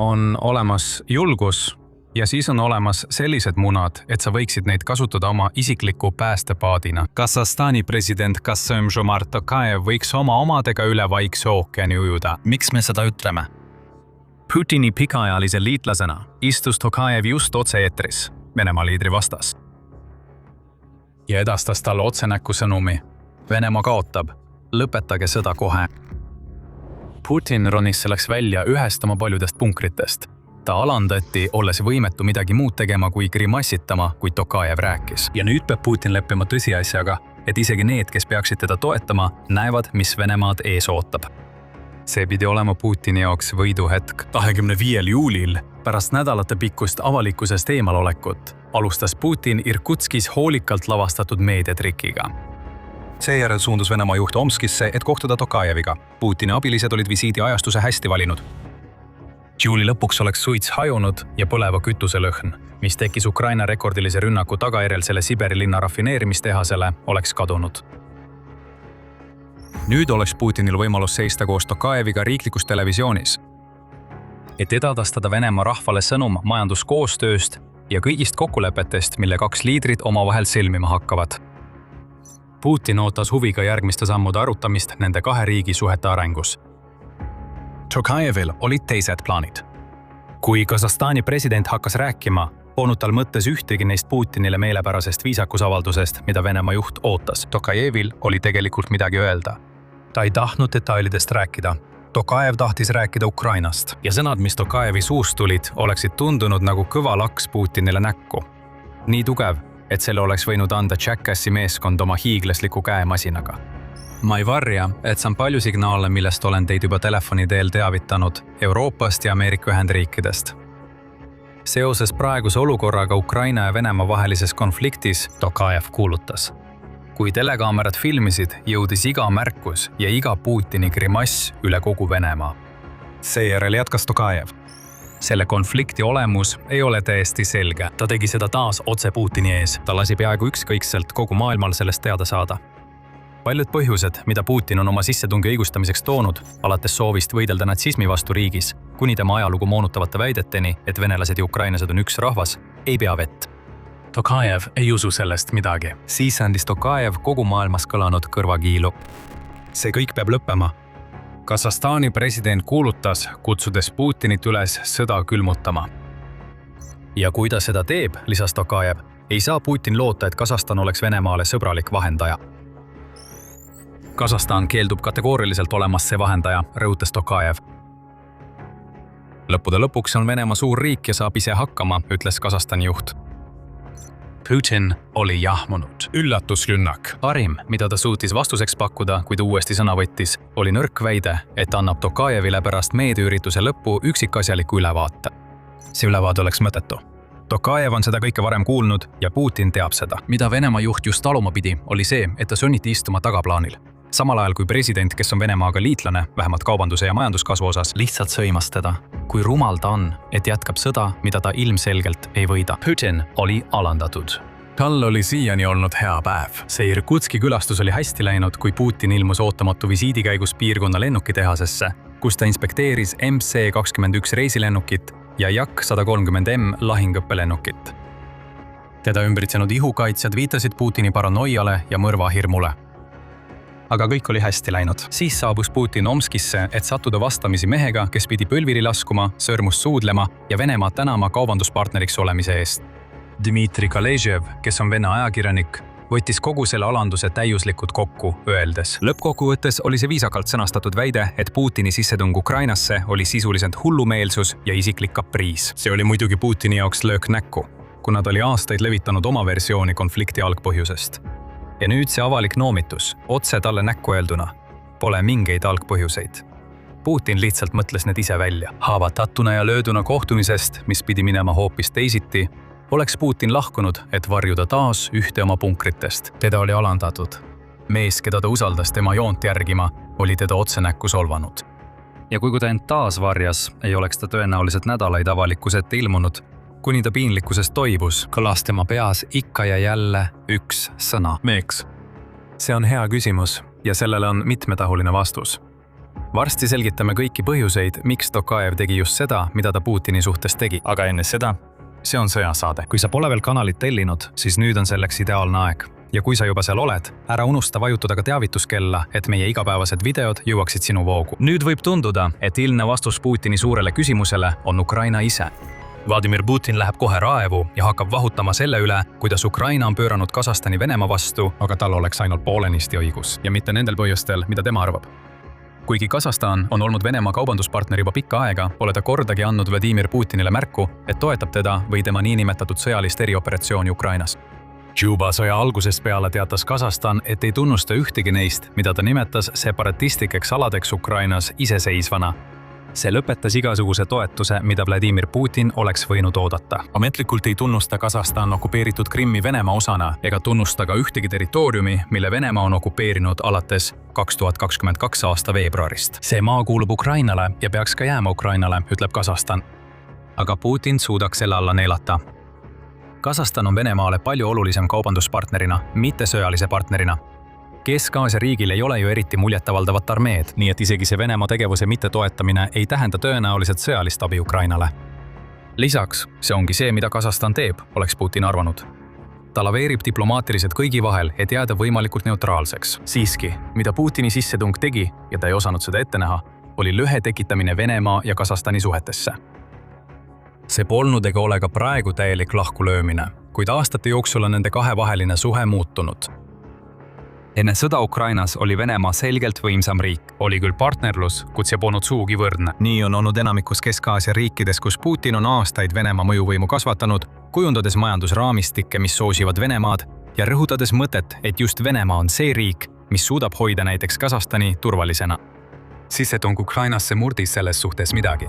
On olemas julgus ja siis on olemas sellised munad, et sa võiksid neid kasutada oma isikliku päästepaadina. Kasahstani president Kassym-Jomart Tokajev võiks oma omadega üle Vaikse ookeani ujuda. Miks me seda ütleme? Putini pikaajalise liitlasena istus Tokajev just otse-eetris Venemaa liidri vastas ja edastas talle otsenäkku sõnumi. Venemaa kaotab, lõpetage sõda kohe. Putin ronis selleks välja ühest oma paljudest punkritest. Ta alandati, olles võimetu midagi muud tegema kui grimassitama, kui Tokajev rääkis. Ja nüüd peab Putin leppima tõsiasjaga, et isegi need, kes peaksid teda toetama, näevad, mis Venemaad ees ootab. See pidi olema Putini jaoks võiduhetk. 25. juulil, pärast nädalate pikkust avalikkusest eemalolekut, alustas Putin Irkutskis hoolikalt lavastatud meediatrikiga. Seejärel suundus Venemaa juht Omskisse, et kohtuda Tokajeviga. Putini abilised olid visiidi ajastuse hästi valinud. Juuli lõpuks oleks suits hajunud ja põleva kütuse lõhn, mis tekkis Ukraina rekordilise rünnaku tagajärjel selle Siberi linna rafineerimistehasele, oleks kadunud. Nüüd oleks Putinil võimalus seista koos Tokajeviga riiklikus televisioonis. Et edastada Venemaa rahvale sõnum majanduskoostööst ja kõigist kokkulepetest, mille kaks liidrit omavahel sõlmima hakkavad. Putin ootas huviga järgmiste sammude arutamist nende kahe riigi suhete arengus. Tokajevil olid teised plaanid. Kui Kasahstani president hakkas rääkima, polnud tal mõttes ühtegi neist Putinile meelepärasest viisakusavaldusest, mida Venemaa juht ootas. Tokajevil oli tegelikult midagi öelda. Ta ei tahtnud detailidest rääkida. Tokajev tahtis rääkida Ukrainast ja sõnad, mis Tokajevi suust tulid, oleksid tundunud nagu kõva laks Putinile näkku. Nii tugev, et selle oleks võinud anda Jackassi meeskond oma hiiglasliku käemasinaga. Ma ei varja, et saan palju signaale, millest olen teid juba telefoni teel teavitanud Euroopast ja Ameerika Ühendriikidest. Seoses praeguse olukorraga Ukraina ja Venemaa vahelises konfliktis Tokajev kuulutas. Kui telekaamerad filmisid, jõudis iga märkus ja iga Putini grimass üle kogu Venemaa. Seejärel jätkas Tokajev. Selle konflikti olemus ei ole täiesti selge. Ta tegi seda taas otse Putini ees. Ta lasi peaaegu ükskõikselt kogu maailmal sellest teada saada. Paljud põhjused, mida Putin on oma sissetungi õigustamiseks toonud, alates soovist võidelda natsismi vastu riigis, kuni tema ajalugu moonutavate väideteni, et venelased ja ukrainlased on üks rahvas, ei pea vett. Tokajev ei usu sellest midagi. Siis andis Tokajev kogu maailmas kõlanud kõrvakiilu. See kõik peab lõppema. Kasahstani president kuulutas, kutsudes Putinit üles sõda külmutama. Ja kui ta seda teeb, lisas Tokajev, ei saa Putin loota, et Kasahstan oleks Venemaale sõbralik vahendaja. Kasahstan keeldub kategooriliselt olemas see vahendaja, rõhutas Tokajev. Lõppude lõpuks on Venemaa suur riik ja saab ise hakkama, ütles Kasahstani juht. Putin oli jahmunud. Üllatusrünnak. Parim, mida ta suutis vastuseks pakkuda, kui ta uuesti sõna võttis, oli nõrk väide, et annab Tokajevile pärast meediaürituse lõppu üksikasjaliku ülevaate. See ülevaade oleks mõttetu. Tokajev on seda kõike varem kuulnud ja Putin teab seda. Mida Venemaa juht just taluma pidi, oli see, et ta sunniti istuma tagaplaanil. Samal ajal kui president, kes on Venemaaga liitlane, vähemalt kaubanduse ja majanduskasvu osas, lihtsalt sõimas teda. Kui rumal ta on, et jätkab sõda, mida ta ilmselgelt ei võida. Putin oli alandatud. Tal oli siiani olnud hea päev. See Irkutski külastus oli hästi läinud, kui Putin ilmus ootamatu visiidi käigus piirkonna lennukitehasesse, kus ta inspekteeris MC-21 reisilennukit ja Jak-130M lahingõppelennukit. Teda ümbritsenud ihukaitsjad viitasid Putini paranoiale ja mõrvahirmule. Aga kõik oli hästi läinud. Siis saabus Putin Omskisse, et sattuda vastamisi mehega, kes pidi põlvili laskuma, sõrmust suudlema ja Venemaa tänama kaubanduspartneriks olemise eest. Dmitri Kaležev, kes on vene ajakirjanik, võttis kogu selle alanduse täiuslikult kokku, öeldes. Lõppkokkuvõttes oli see viisakalt sõnastatud väide, et Putini sissetung Ukrainasse oli sisuliselt hullumeelsus ja isiklik kapriis. See oli muidugi Putini jaoks löök näkku, kuna ta oli aastaid levitanud oma versiooni konflikti algpõhjusest. Ja nüüd see avalik noomitus, otse talle näkku öelduna, pole mingeid algpõhjuseid. Putin lihtsalt mõtles need ise välja. Haavatatuna ja lööduna kohtumisest, mis pidi minema hoopis teisiti, oleks Putin lahkunud, et varjuda taas ühte oma punkritest. Teda oli alandatud. Mees, keda ta usaldas tema joont järgima, oli teda otse näkku solvanud. Ja kui ta end taas varjas, ei oleks ta tõenäoliselt nädalaid avalikkuse ette ilmunud, kuni ta piinlikkusest toibus, kõlas tema peas ikka ja jälle üks sõna. Miks? See on hea küsimus ja sellele on mitmetahuline vastus. varsti selgitame kõiki põhjuseid, miks Tokajev tegi just seda, mida ta Putini suhtes tegi. Aga enne seda, see on sõjasaade. Kui sa pole veel kanalit tellinud, siis nüüd on selleks ideaalne aeg. Ja kui sa juba seal oled, ära unusta vajutada ka teavituskella, et meie igapäevased videod jõuaksid sinu voogu. Nüüd võib tunduda, et ilmne vastus Putini suurele küsimusele on Ukraina ise. Vladimir Putin läheb kohe raevu ja hakkab vahutama selle üle, kuidas Ukraina on pööranud Kasahstani Venemaa vastu, aga tal oleks ainult poolenisti õigus ja mitte nendel põhjustel, mida tema arvab. Kuigi Kasahstan on olnud Venemaa kaubanduspartner juba pikka aega, pole ta kordagi andnud Vladimir Putinile märku, et toetab teda või tema niinimetatud sõjalist erioperatsiooni Ukrainas. Juba sõja algusest peale teatas Kasahstan, et ei tunnusta ühtegi neist, mida ta nimetas separatistikeks aladeks Ukrainas iseseisvana. See lõpetas igasuguse toetuse, mida Vladimir Putin oleks võinud oodata. Ametlikult ei tunnusta Kasahstan okupeeritud Krimmi Venemaa osana ega tunnusta ka ühtegi territooriumi, mille Venemaa on okupeerinud alates 2022 aasta veebruarist. See maa kuulub Ukrainale ja peaks ka jääma Ukrainale, ütleb Kasahstan. Aga Putin suudaks selle alla neelata. Kasahstan on Venemaale palju olulisem kaubanduspartnerina, mitte sõjalise partnerina. Kesk-Aasia riigil ei ole ju eriti muljetavaldavat armeed, nii et isegi see Venemaa tegevuse mittetoetamine ei tähenda tõenäoliselt sõjalist abi Ukrainale. Lisaks, see ongi see, mida Kasahstan teeb, oleks Putin arvanud. Ta laveerib diplomaatiliselt kõigi vahel, et jääda võimalikult neutraalseks. Siiski, mida Putini sissetung tegi, ja ta ei osanud seda ette näha, oli lõhe tekitamine Venemaa ja Kasahstani suhetesse. See polnud ega ole ka praegu täielik lahkulöömine, kuid aastate jooksul on nende kahevaheline suhe muutunud. Enne sõda Ukrainas oli Venemaa selgelt võimsam riik. Oli küll partnerlus, kuid see polnud suugi võrdne. Nii on olnud enamikus Kesk-Aasia riikides, kus Putin on aastaid Venemaa mõjuvõimu kasvatanud, kujundades majandusraamistikke, mis soosivad Venemaad ja rõhutades mõtet, et just Venemaa on see riik, mis suudab hoida näiteks Kasahstani turvalisena. Sissetung Ukrainasse murdis selles suhtes midagi.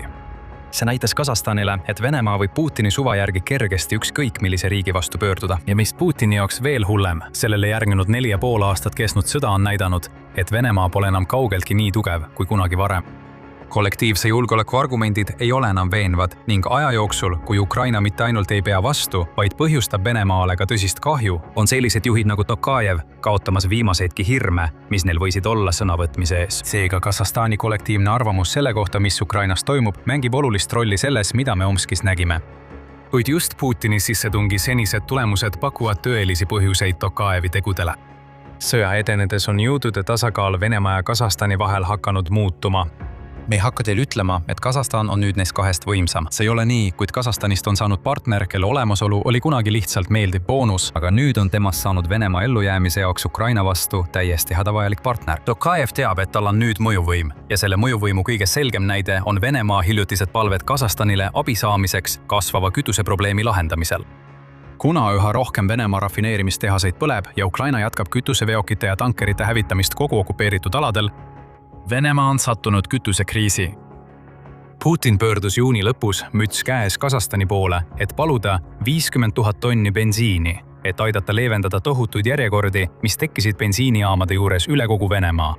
See näitas Kasahstanile, et Venemaa võib Putini suva järgi kergesti ükskõik millise riigi vastu pöörduda. Ja mis Putini jaoks veel hullem, sellele järgnenud 4,5 aastat kestnud sõda on näidanud, et Venemaa pole enam kaugeltki nii tugev kui kunagi varem. Kollektiivse julgeoleku argumendid ei ole enam veenvad ning aja jooksul, kui Ukraina mitte ainult ei pea vastu, vaid põhjustab Venemaale ka tõsist kahju, on sellised juhid nagu Tokajev kaotamas viimaseidki hirme, mis neil võisid olla sõnavõtmise ees. Seega Kasahstani kollektiivne arvamus selle kohta, mis Ukrainas toimub, mängib olulist rolli selles, mida me Omskis nägime. Kuid just Putini sissetungi senised tulemused pakuvad tõelisi põhjuseid Tokajevi tegudele. Sõja edenedes on jõudude tasakaal Venemaa ja Kasahstani vahel hakanud muutuma. Me ei hakka teil ütlema, et Kasahstan on nüüd neist kahest võimsam. See ei ole nii, kuid Kasahstanist on saanud partner, kelle olemasolu oli kunagi lihtsalt meeldiv boonus, aga nüüd on temast saanud Venemaa ellujäämise jaoks Ukraina vastu täiesti hädavajalik partner. Tokajev teab, et tal on nüüd mõjuvõim ja selle mõjuvõimu kõige selgem näide on Venemaa hiljutised palved Kasahstanile abi saamiseks kasvava kütuseprobleemi lahendamisel. Kuna üha rohkem Venemaa rafineerimistehaseid põleb ja Ukraina jätkab kütuseveokite ja tankerite hävitamist kogu okupeeritud aladel, Venemaa on sattunud kütusekriisi. Putin pöördus juuni lõpus müts käes Kasahstani poole, et paluda 50 000 tonni bensiini, et aidata leevendada tohutuid järjekordi, mis tekkisid bensiinijaamade juures üle kogu Venemaa.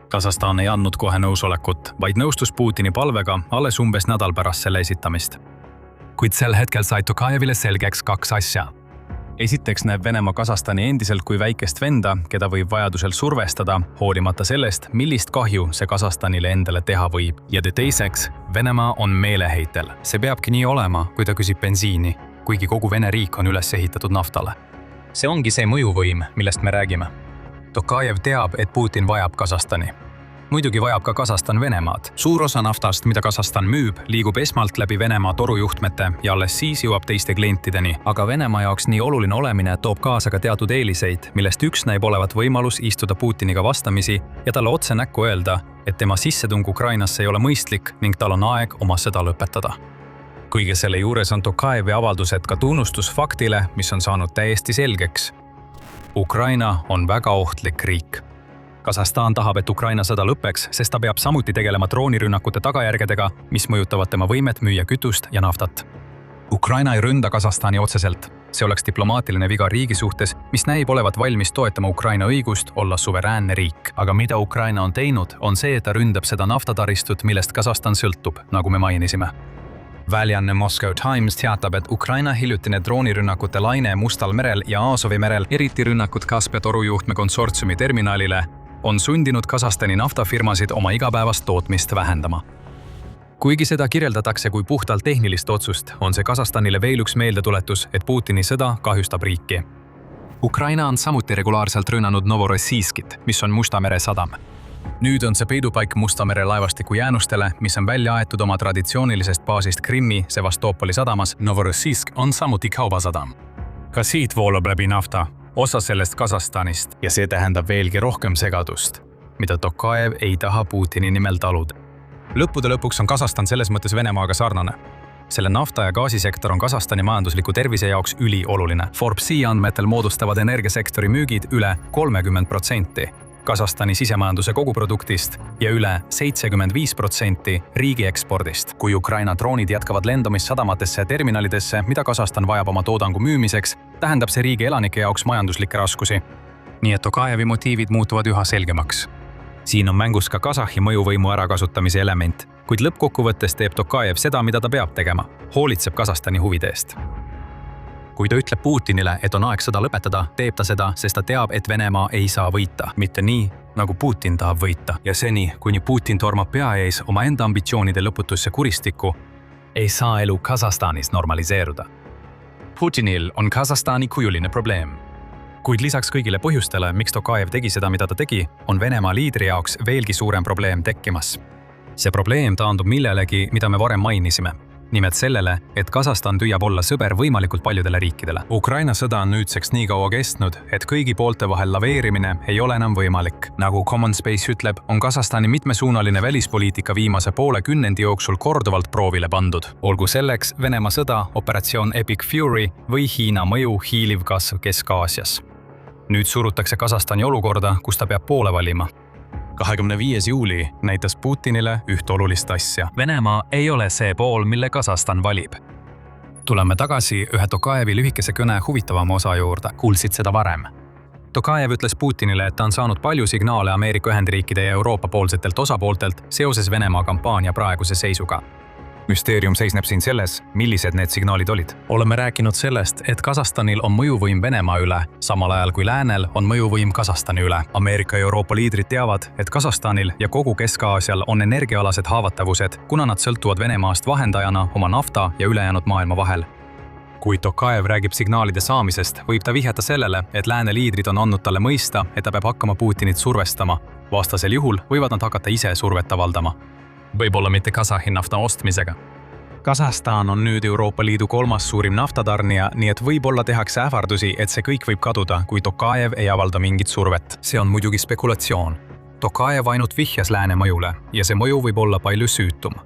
Kasahstan ei andnud kohe nõusolekut, vaid nõustus Putini palvega alles umbes nädal pärast selle esitamist. Kuid sel hetkel sai Tokajevile selgeks kaks asja. Esiteks näeb Venemaa Kasahstani endiselt kui väikest venda, keda võib vajadusel survestada, hoolimata sellest, millist kahju see Kasahstanile endale teha võib. Ja teiseks, Venemaa on meeleheitel. See peabki nii olema, kui ta küsib bensiini, kuigi kogu Vene riik on üles ehitatud naftale. See ongi see mõjuvõim, millest me räägime. Tokajev teab, et Putin vajab Kasahstani. Muidugi vajab ka Kasahstan Venemaad. Suur osa naftast, mida Kasahstan müüb, liigub esmalt läbi Venemaa torujuhtmete ja alles siis jõuab teiste klientideni. Aga Venemaa jaoks nii oluline olemine toob kaasa ka teatud eeliseid, millest üks näib olevat võimalus istuda Putiniga vastamisi ja talle otse näkku öelda, et tema sissetung Ukrainasse ei ole mõistlik ning tal on aeg oma sõda lõpetada. Kõige selle juures on Tokajevi avaldused ka tunnustus faktile, mis on saanud täiesti selgeks. Ukraina on väga ohtlik riik. Kasahstan tahab, et Ukraina sõda lõpeks, sest ta peab samuti tegelema droonirünnakute tagajärgedega, mis mõjutavad tema võimet müüa kütust ja naftat. Ukraina ei ründa Kasahstani otseselt. See oleks diplomaatiline viga riigi suhtes, mis näib olevat valmis toetama Ukraina õigust olla suveräänne riik. Aga mida Ukraina on teinud, on see, et ta ründab seda naftataristut, millest Kasahstan sõltub, nagu me mainisime. Väljanne Moscow Times teatab, et Ukraina hiljutine droonirünnakute laine Mustal merel ja Aasovi merel, eriti rünnakud Kaspia torujuhtme konsortsiumi terminalile, on sundinud Kasahstani naftafirmasid oma igapäevast tootmist vähendama. Kuigi seda kirjeldatakse kui puhtalt tehnilist otsust, on see Kasahstanile veel üks meeldetuletus, et Putini sõda kahjustab riiki. Ukraina on samuti regulaarselt rünnanud Novorossijskit, mis on Musta mere sadam. Nüüd on see peidupaik Musta mere laevastiku jäänustele, mis on välja aetud oma traditsioonilisest baasist Krimmi Sevastopoli sadamas. Novorossijsk on samuti kaubasadam. Ka siit voolab läbi nafta, osa sellest Kasahstanist, ja see tähendab veelgi rohkem segadust, mida Tokajev ei taha Putini nimel taluda. Lõppude lõpuks on Kasahstan selles mõttes Venemaaga sarnane. Selle nafta- ja gaasisektor on Kasahstani majandusliku tervise jaoks ülioluline. Forbesi andmetel moodustavad energiasektori müügid üle 30% Kasahstani sisemajanduse koguproduktist ja üle 75% riigi ekspordist. Kui Ukraina droonid jätkavad lendamist sadamatesse ja terminalidesse, mida Kasahstan vajab oma toodangu müümiseks, tähendab see riigi elanike jaoks majanduslikke raskusi. Nii et Tokajevi motiivid muutuvad üha selgemaks. Siin on mängus ka Kasahhi mõjuvõimu ärakasutamise element, kuid lõppkokkuvõttes teeb Tokajev seda, mida ta peab tegema, hoolitseb Kasahstani huvide eest. Kui ta ütleb Putinile, et on aeg sõda lõpetada, teeb ta seda, sest ta teab, et Venemaa ei saa võita. Mitte nii, nagu Putin tahab võita. Ja seni, kuni Putin tormab pea ees oma enda ambitsioonide lõputusse kuristikku, ei saa elu Kasahstanis normaliseeruda. Putinil on Kasahstani kujuline probleem. Kuid lisaks kõigile põhjustele, miks Tokajev tegi seda, mida ta tegi, on Venemaa liidri jaoks veelgi suurem probleem tekkimas. See probleem taandub millelegi, mida me varem mainisime. Nimelt sellele, et Kasahstan püüab olla sõber võimalikult paljudele riikidele. Ukraina sõda on nüüdseks nii kaua kestnud, et kõigi poolte vahel laveerimine ei ole enam võimalik. Nagu Common Space ütleb, on Kasahstani mitmesuunaline välispoliitika viimase poole kümnendi jooksul korduvalt proovile pandud. Olgu selleks Venemaa sõda, operatsioon Epic Fury või Hiina mõju hiiliv kasv Kesk-Aasias. Nüüd surutakse Kasahstani olukorda, kus ta peab poole valima. 25. juuli näitas Putinile üht olulist asja. Venemaa ei ole see pool, mille Kasahstan valib. Tuleme tagasi ühe Tokajevi lühikese kõne huvitavama osa juurde. Kuulsid seda varem. Tokajev ütles Putinile, et ta on saanud palju signaale Ameerika Ühendriikide ja Euroopa poolsetelt osapooltelt seoses Venemaa kampaania praeguse seisuga. Müsteerium seisneb siin selles, millised need signaalid olid. Oleme rääkinud sellest, et Kasahstanil on mõjuvõim Venemaa üle, samal ajal kui läänel on mõjuvõim Kasahstani üle. Ameerika ja Euroopa liidrid teavad, et Kasahstanil ja kogu Kesk-Aasial on energiaalased haavatavused, kuna nad sõltuvad Venemaast vahendajana oma nafta ja ülejäänud maailma vahel. Kui Tokajev räägib signaalide saamisest, võib ta vihjata sellele, et lääne liidrid on andnud talle mõista, et ta peab hakkama Putinit survestama. Vastasel juhul võivad nad hakata ise survet avaldama. Võib-olla mitte Kasahhi nafta ostmisega. Kasahstan on nüüd Euroopa Liidu 3. suurim naftatarnija, nii et võib-olla tehakse ähvardusi, et see kõik võib kaduda, kui Tokajev ei avalda mingit survet. See on muidugi spekulatsioon. Tokajev ainult vihjas lääne mõjule ja see mõju võib olla palju süütum.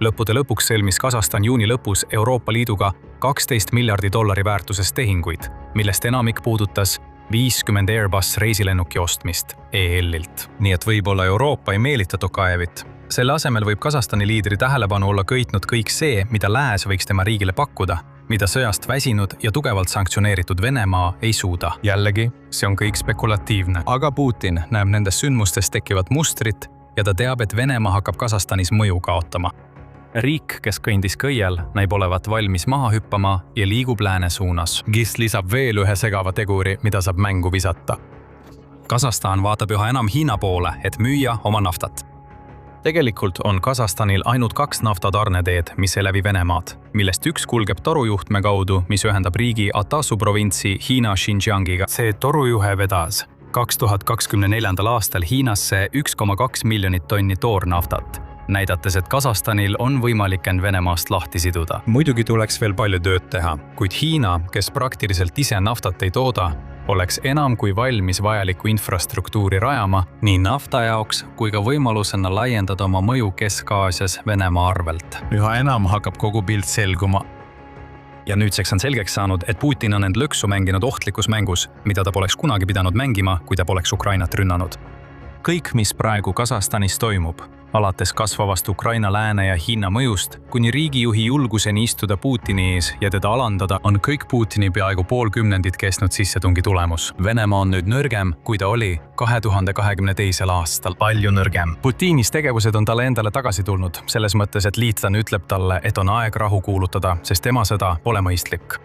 Lõppude lõpuks sõlmis Kasahstan juuni lõpus Euroopa Liiduga 12 miljardi dollari väärtuses tehinguid, millest enamik puudutas 50 Airbus reisilennuki ostmist EL-ilt. Nii et võib-olla Euroopa ei meelita Tokajevit. Selle asemel võib Kasahstani liidri tähelepanu olla köitnud kõik see, mida lääs võiks tema riigile pakkuda, mida sõjast väsinud ja tugevalt sanktsioneeritud Venemaa ei suuda. Jällegi, see on kõik spekulatiivne. Aga Putin näeb nendes sündmustes tekkivat mustrit ja ta teab, et Venemaa hakkab Kasahstanis mõju kaotama. Riik, kes kõndis kõiel, näib olevat valmis maha hüppama ja liigub lääne suunas. GIS lisab veel ühe segava teguri, mida saab mängu visata. Kasahstan vaatab üha enam Hiina poole, et müüa oma naftat. Tegelikult on Kasahstanil ainult 2 naftatarneteed, mis ei läbi Venemaad, millest üks kulgeb torujuhtme kaudu, mis ühendab riigi Atasu provintsi Hiina Xinjiangiga. See torujuhe vedas 2024. aastal Hiinasse 1,2 miljonit tonni toornaftat, näidates, et Kasahstanil on võimalik end Venemaast lahti siduda. Muidugi tuleks veel palju tööd teha, kuid Hiina, kes praktiliselt ise naftat ei tooda, oleks enam kui valmis vajalikku infrastruktuuri rajama nii nafta jaoks kui ka võimalusena laiendada oma mõju Kesk-Aasias Venemaa arvelt. Üha enam hakkab kogu pilt selguma. Ja nüüdseks on selgeks saanud, et Putin on end lõksu mänginud ohtlikus mängus, mida ta poleks kunagi pidanud mängima, kui ta poleks Ukrainat rünnanud. Kõik, mis praegu Kasahstanis toimub, alates kasvavast Ukraina lääne ja Hiina mõjust, kuni riigijuhi julguseni istuda Putini ees ja teda alandada, on kõik Putini peaaegu pool kümnendit kestnud sissetungi tulemus. Venemaa on nüüd nõrgem, kui ta oli 2022. aastal. Palju nõrgem. Putinis tegevused on talle endale tagasi tulnud, selles mõttes, et liitlane ütleb talle, et on aeg rahu kuulutada, sest tema sõda pole mõistlik.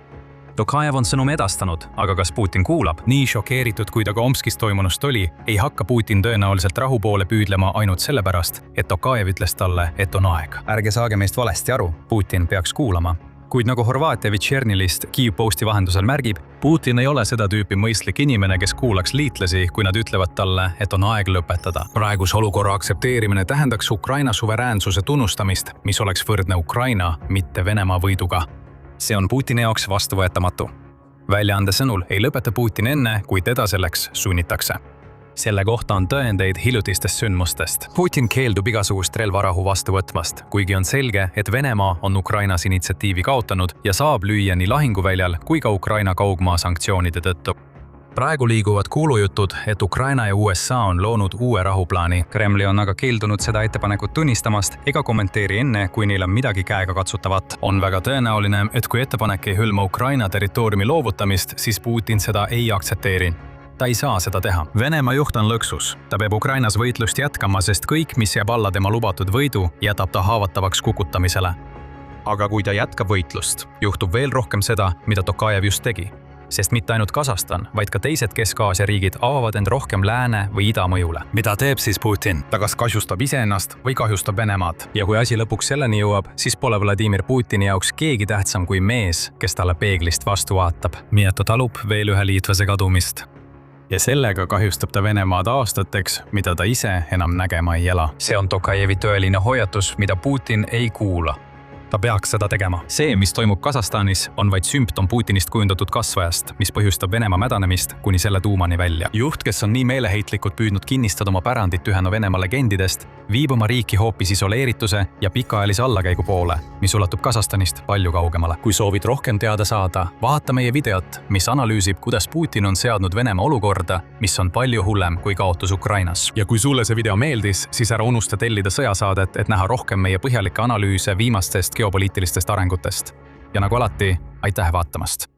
Tokajev on sõnumi edastanud, aga kas Putin kuulab? nii šokeeritud, kui ta ka Omskis toimunust oli, ei hakka Putin tõenäoliselt rahu poole püüdlema ainult sellepärast, et Tokajev ütles talle, et on aeg. Ärge saage meist valesti aru, Putin peaks kuulama. Kuid nagu Horvaatia Večernilist Kyiv Posti vahendusel märgib, Putin ei ole seda tüüpi mõistlik inimene, kes kuulaks liitlasi, kui nad ütlevad talle, et on aeg lõpetada. Praeguse olukorra aktsepteerimine tähendaks Ukraina suveräänsuse tunnustamist, mis oleks võrdne Ukraina, mitte Venemaa võiduga. see on Putini jaoks vastuvõetamatu. Väljaande sõnul ei lõpeta Putin enne, kui teda selleks sunnitakse. Selle kohta on tõendeid hiljutistest sündmustest. Putin keeldub igasugust relvarahu vastu võtmast, kuigi on selge, et Venemaa on Ukrainas initsiatiivi kaotanud ja saab lüüa nii lahinguväljal kui ka Ukraina kaugmaa sanktsioonide tõttu. Praegu liiguvad kuulujutud, et Ukraina ja USA on loonud uue rahuplaani. Kremli on aga keeldunud seda ettepanekut tunnistamast ega kommenteeri enne, kui neil on midagi käega katsutavat. On väga tõenäoline, et kui ettepanek ei hõlma Ukraina territooriumi loovutamist, siis Putin seda ei aktsepteeri. Ta ei saa seda teha. Venemaa juht on lõksus. Ta peab Ukrainas võitlust jätkama, sest kõik, mis jääb alla tema lubatud võidu, jätab ta haavatavaks kukutamisele. Aga kui ta jätkab võitlust, juhtub veel rohkem seda, mida Tokajev just tegi. Sest mitte ainult Kasahstan, vaid ka teised Kesk-Aasia riigid avavad end rohkem lääne või ida mõjule. Mida teeb siis Putin? Ta kas kahjustab iseennast või kahjustab Venemaad. Ja kui asi lõpuks selleni jõuab, siis pole Vladimir Putini jaoks keegi tähtsam kui mees, kes talle peeglist vastu vaatab. Nii et ta talub veel ühe liitlase kadumist. Ja sellega kahjustab ta Venemaad aastateks, mida ta ise enam nägema ei ela. See on Tokajevi tõeline hoiatus, mida Putin ei kuula. Ta peaks seda tegema. See, mis toimub Kasahstanis, on vaid sümptom Putinist kujundatud kasvajast, mis põhjustab Venemaa mädanemist kuni selle tuumani välja. Juht, kes on nii meeleheitlikult püüdnud kinnistada oma pärandit ühena Venemaa legendidest, viib oma riiki hoopis isoleerituse ja pikaajalise allakäigu poole, mis ulatub Kasahstanist palju kaugemale. Kui soovid rohkem teada saada, vaata meie videot, mis analüüsib, kuidas Putin on seadnud Venemaa olukorda, mis on palju hullem kui kaotus Ukrainas. Ja kui sulle see video meeldis, siis ära unusta tellida sõjasaadet, et näha rohkem meie põhjalikke analüüse viimastest geopoliitilistest arengutest. Ja nagu alati, aitäh vaatamast!